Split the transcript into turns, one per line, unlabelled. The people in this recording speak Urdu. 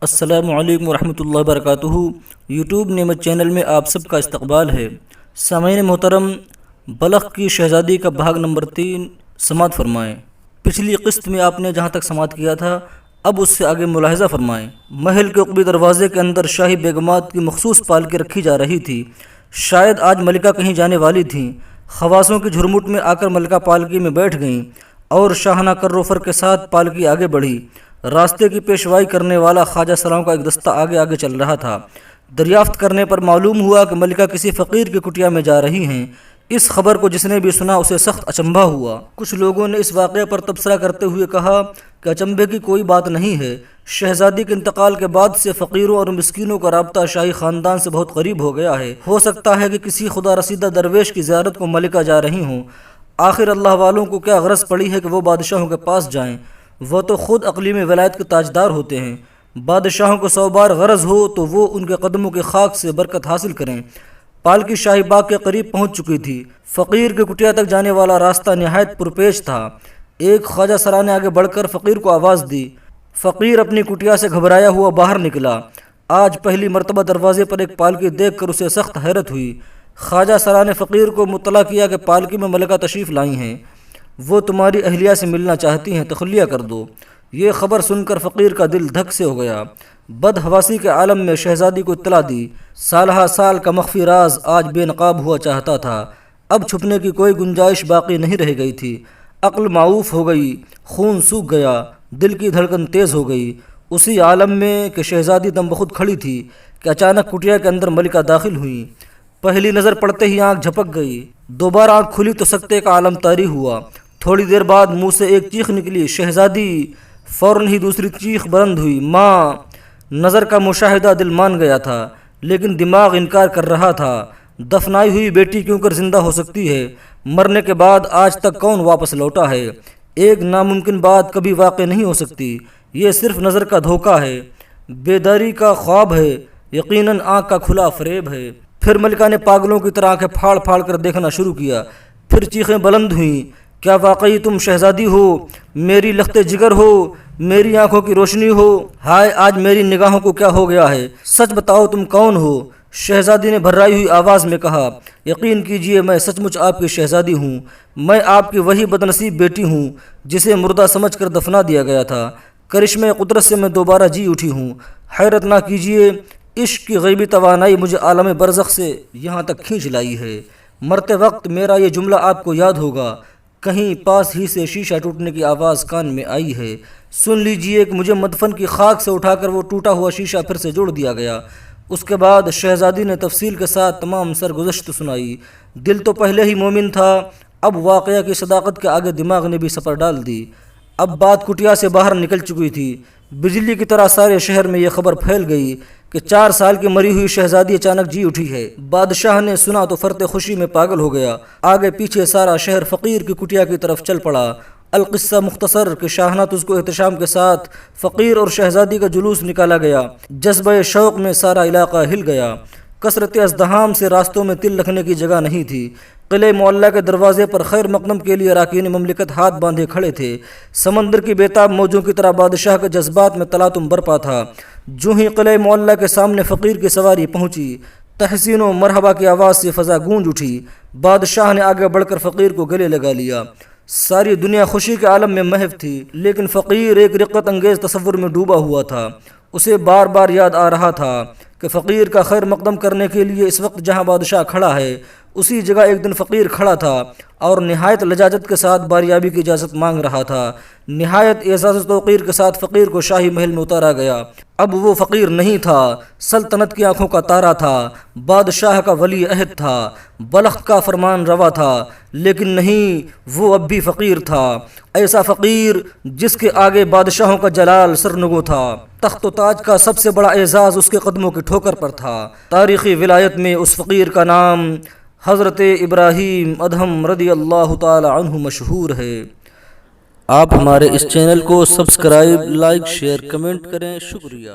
السلام علیکم ورحمۃ اللہ وبرکاتہ۔ یوٹیوب نعمت چینل میں آپ سب کا استقبال ہے۔ سامعین محترم، بلخ کی شہزادی کا بھاگ نمبر 3 سماعت فرمائیں۔ پچھلی قسط میں آپ نے جہاں تک سماعت کیا تھا اب اس سے آگے ملاحظہ فرمائیں۔ محل کے عقبی دروازے کے اندر شاہی بیگمات کی مخصوص پالکی رکھی جا رہی تھی۔ شاید آج ملکہ کہیں جانے والی تھیں۔ خواصوں کی جھرمٹ میں آ کر ملکہ پالکی میں بیٹھ گئیں اور شاہانہ کروفر کے ساتھ پالکی آگے بڑھی۔ راستے کی پیشوائی کرنے والا خواجہ سراؤں کا ایک دستہ آگے آگے چل رہا تھا۔ دریافت کرنے پر معلوم ہوا کہ ملکہ کسی فقیر کی کٹیا میں جا رہی ہیں۔ اس خبر کو جس نے بھی سنا اسے سخت اچنبھا ہوا۔ کچھ لوگوں نے اس واقعے پر تبصرہ کرتے ہوئے کہا کہ اچنبھے کی کوئی بات نہیں ہے، شہزادی کے انتقال کے بعد سے فقیروں اور مسکینوں کا رابطہ شاہی خاندان سے بہت قریب ہو گیا ہے۔ ہو سکتا ہے کہ کسی خدا رسیدہ درویش کی زیارت کو ملکہ جا رہی ہوں۔ آخر اللہ والوں کو کیا غرض پڑی ہے کہ وہ بادشاہوں کے پاس جائیں؟ وہ تو خود اقلیم ولایت کے تاجدار ہوتے ہیں۔ بادشاہوں کو 100 بار غرض ہو تو وہ ان کے قدموں کی خاک سے برکت حاصل کریں۔ پالکی شاہی باغ کے قریب پہنچ چکی تھی۔ فقیر کی کٹیا تک جانے والا راستہ نہایت پرپیچ تھا۔ ایک خواجہ سرا نے آگے بڑھ کر فقیر کو آواز دی۔ فقیر اپنی کٹیا سے گھبرایا ہوا باہر نکلا۔ آج پہلی مرتبہ دروازے پر ایک پالکی دیکھ کر اسے سخت حیرت ہوئی۔ خواجہ سرا نے فقیر کو مطلع کیا کہ پالکی میں ملکہ تشریف لائی ہیں، وہ تمہاری اہلیہ سے ملنا چاہتی ہیں، تخلیہ کر دو۔ یہ خبر سن کر فقیر کا دل دھک سے ہو گیا۔ بدحواسی کے عالم میں شہزادی کو اطلاع دی۔ سالہ سال کا مخفی راز آج بے نقاب ہوا چاہتا تھا۔ اب چھپنے کی کوئی گنجائش باقی نہیں رہ گئی تھی۔ عقل معوف ہو گئی، خون سوکھ گیا، دل کی دھڑکن تیز ہو گئی۔ اسی عالم میں کہ شہزادی دم بخود کھڑی تھی کہ اچانک کٹیا کے اندر ملکہ داخل ہوئیں۔ پہلی نظر پڑتے ہی آنکھ جھپک گئی۔ دوبارہ آنکھ کھلی تو سکتے کا عالم طاری ہوا۔ تھوڑی دیر بعد منہ سے ایک چیخ نکلی، شہزادی! فوراً ہی دوسری چیخ بلند ہوئی، ماں! نظر کا مشاہدہ دل مان گیا تھا لیکن دماغ انکار کر رہا تھا۔ دفنائی ہوئی بیٹی کیوں کر زندہ ہو سکتی ہے؟ مرنے کے بعد آج تک کون واپس لوٹا ہے؟ ایک ناممکن بات کبھی واقع نہیں ہو سکتی۔ یہ صرف نظر کا دھوکہ ہے، بیداری کا خواب ہے، یقیناً آنکھ کا کھلا فریب ہے۔ پھر ملکہ نے پاگلوں کی طرح آنکھیں پھاڑ پھاڑ کر دیکھنا شروع کیا۔ پھر چیخیں بلند ہوئیں، کیا واقعی تم شہزادی ہو؟ میری لخت جگر ہو، میری آنکھوں کی روشنی ہو؟ ہائے آج میری نگاہوں کو کیا ہو گیا ہے؟ سچ بتاؤ تم کون ہو؟ شہزادی نے بھرائی ہوئی آواز میں کہا، یقین کیجئے میں سچ مچ آپ کی شہزادی ہوں۔ میں آپ کی وہی بدنصیب بیٹی ہوں جسے مردہ سمجھ کر دفنا دیا گیا تھا۔ کرشمے قدرت سے میں دوبارہ جی اٹھی ہوں۔ حیرت نہ کیجئے، عشق کی غیبی توانائی مجھے عالم برزخ سے یہاں تک کھینچ لائی ہے۔ مرتے وقت میرا یہ جملہ آپ کو یاد ہوگا، کہیں پاس ہی سے شیشہ ٹوٹنے کی آواز کان میں آئی ہے، سن لیجئے کہ مجھے مدفن کی خاک سے اٹھا کر وہ ٹوٹا ہوا شیشہ پھر سے جوڑ دیا گیا۔ اس کے بعد شہزادی نے تفصیل کے ساتھ تمام سرگزشت سنائی۔ دل تو پہلے ہی مومن تھا، اب واقعہ کی صداقت کے آگے دماغ نے بھی سپر ڈال دی۔ اب بات کٹیا سے باہر نکل چکی تھی۔ بجلی کی طرح سارے شہر میں یہ خبر پھیل گئی کہ 4 سال کی مری ہوئی شہزادی اچانک جی اٹھی ہے۔ بادشاہ نے سنا تو فرط خوشی میں پاگل ہو گیا۔ آگے پیچھے سارا شہر فقیر کی کٹیا کی طرف چل پڑا۔ القصہ مختصر کہ شاہانہ تجھ کو احتشام کے ساتھ فقیر اور شہزادی کا جلوس نکالا گیا۔ جذبہ شوق میں سارا علاقہ ہل گیا۔ کثرت ازدحام سے راستوں میں تل رکھنے کی جگہ نہیں تھی۔ قلعہ معلیٰ کے دروازے پر خیر مقدم کے لیے اراکین مملکت ہاتھ باندھے کھڑے تھے۔ سمندر کی بےتاب موجوں کی طرح بادشاہ کے جذبات میں تلاطم برپا تھا۔ جو ہی قلعہ معلیٰ کے سامنے فقیر کی سواری پہنچی، تحسین و مرحبا کی آواز سے فضا گونج اٹھی۔ بادشاہ نے آگے بڑھ کر فقیر کو گلے لگا لیا۔ ساری دنیا خوشی کے عالم میں محو تھی لیکن فقیر ایک رقت انگیز تصور میں ڈوبا ہوا تھا۔ اسے بار بار یاد آ رہا تھا کہ فقیر کا خیر مقدم کرنے کے لیے اس وقت جہاں بادشاہ کھڑا ہے اسی جگہ ایک دن فقیر کھڑا تھا اور نہایت لجاجت کے ساتھ باریابی کی اجازت مانگ رہا تھا۔ نہایت اعزاز و توقیر کے ساتھ فقیر کو شاہی محل میں اتارا گیا۔ اب وہ فقیر نہیں تھا، سلطنت کی آنکھوں کا تارا تھا، بادشاہ کا ولی عہد تھا، بلخ کا فرمان روا تھا، لیکن نہیں، وہ اب بھی فقیر تھا۔ ایسا فقیر جس کے آگے بادشاہوں کا جلال سرنگو تھا۔ تخت و تاج کا سب سے بڑا اعزاز اس کے قدموں کی ٹھوکر پر تھا۔ تاریخی ولایت میں اس فقیر کا نام حضرت ابراہیم ادہم رضی اللہ تعالی عنہ مشہور ہے۔ آپ ہمارے اس چینل کو سبسکرائب، لائک، شیئر، کمنٹ کریں۔ شکریہ۔